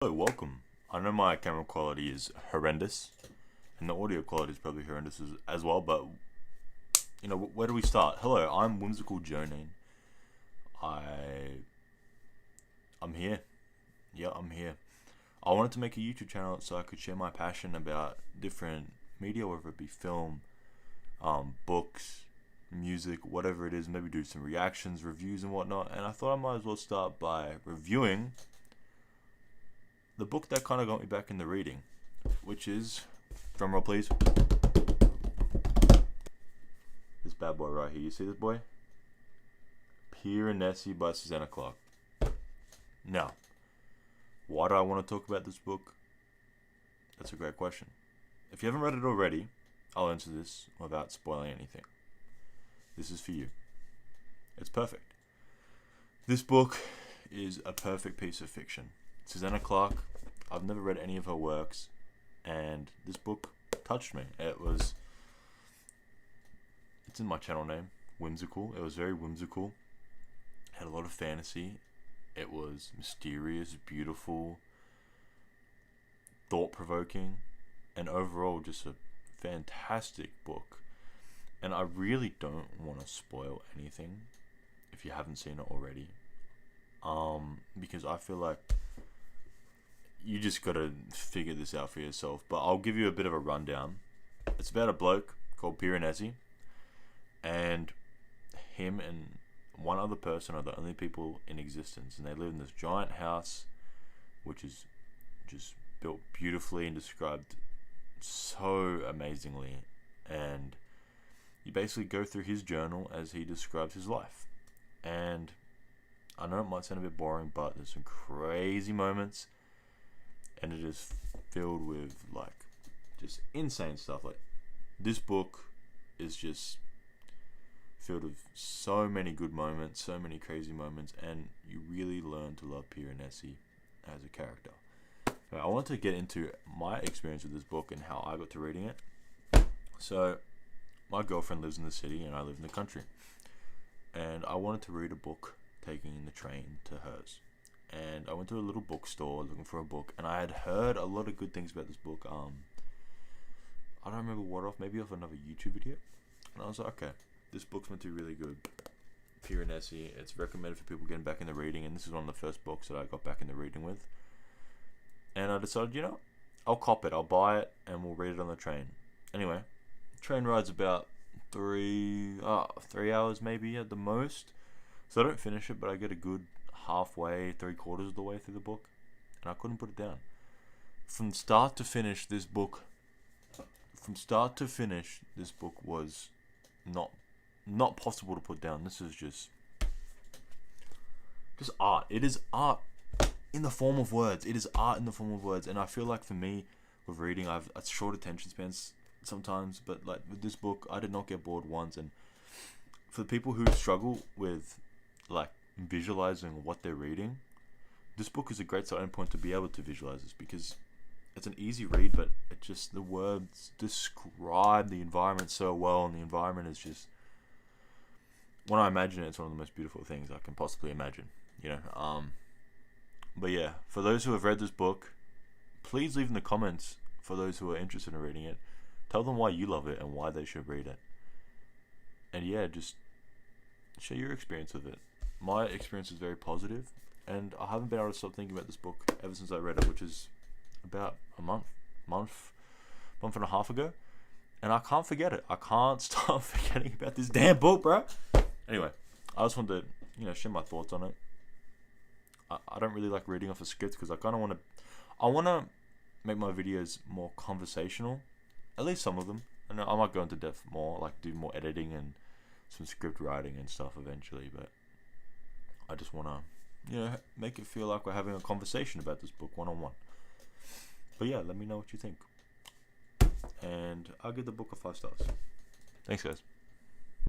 Hello, welcome. I know my camera quality is horrendous, and the audio quality is probably horrendous as well, but, where do we start? Hello, I'm Whimsical Jonine. I'm here. Yeah, I'm here. I wanted to make a YouTube channel so I could share my passion about different media, whether it be film, books, music, whatever it is, maybe do some reactions, reviews, and whatnot, and I thought I might as well start by reviewing the book that kind of got me back into reading, which is, drumroll please, this bad boy right here. You see this boy? Piranesi by Susanna Clarke. Now, why do I want to talk about this book? That's a great question. If you haven't read it already, I'll answer this without spoiling anything. This is for you. It's perfect. This book is a perfect piece of fiction. Susanna Clarke, I've never read any of her works, and this book touched me. It's in my channel name, Whimsical. It was very whimsical, had a lot of fantasy. It was mysterious, beautiful, thought-provoking, and overall just a fantastic book. And I really don't want to spoil anything if you haven't seen it already, because I feel like you just gotta figure this out for yourself. But I'll give you a bit of a rundown. It's about a bloke called Piranesi, and him and one other person are the only people in existence, and they live in this giant house which is just built beautifully and described so amazingly. And you basically go through his journal as he describes his life. And I know it might sound a bit boring, but there's some crazy moments, and it is filled with just insane stuff. Like, this book is just filled with so many good moments, so many crazy moments, and you really learn to love Piranesi as a character. I want to get into my experience with this book and how I got to reading it. So, my girlfriend lives in the city and I live in the country, and I wanted to read a book taking the train to hers. And I went to a little bookstore looking for a book, and I had heard a lot of good things about this book. I don't remember what off, maybe off another YouTube video. And I was like, okay, this book's meant to be really good. Piranesi, it's recommended for people getting back into reading, and this is one of the first books that I got back into reading with. And I decided, I'll cop it, I'll buy it, and we'll read it on the train. Anyway, train ride's about 3 hours maybe at the most. So I don't finish it, but I get a good halfway, 3/4 of the way through the book, and I couldn't put it down. From start to finish, this book was not possible to put down. This is just art. It is art in the form of words. It is art in the form of words. And I feel like for me, with reading, I have a short attention spans sometimes, but like with this book, I did not get bored once. And for the people who struggle with visualizing what they're reading, this book is a great starting point to be able to visualize this, because it's an easy read, but the words describe the environment so well, and the environment is just, when I imagine it, it's one of the most beautiful things I can possibly imagine, but yeah, for those who have read this book, please leave in the comments. For those who are interested in reading it, tell them why you love it and why they should read it. And yeah, just share your experience with it. My experience is very positive, and I haven't been able to stop thinking about this book ever since I read it, which is about a month and a half ago, and I can't forget it. I can't stop forgetting about this damn book, bro. Anyway, I just wanted to, share my thoughts on it. I don't really like reading off a script, because I want to make my videos more conversational, at least some of them. And I might go into depth more, do more editing and some script writing and stuff eventually, but I just want to, make it feel like we're having a conversation about this book one-on-one. But yeah, let me know what you think. And I'll give the book a 5 stars. Thanks, guys.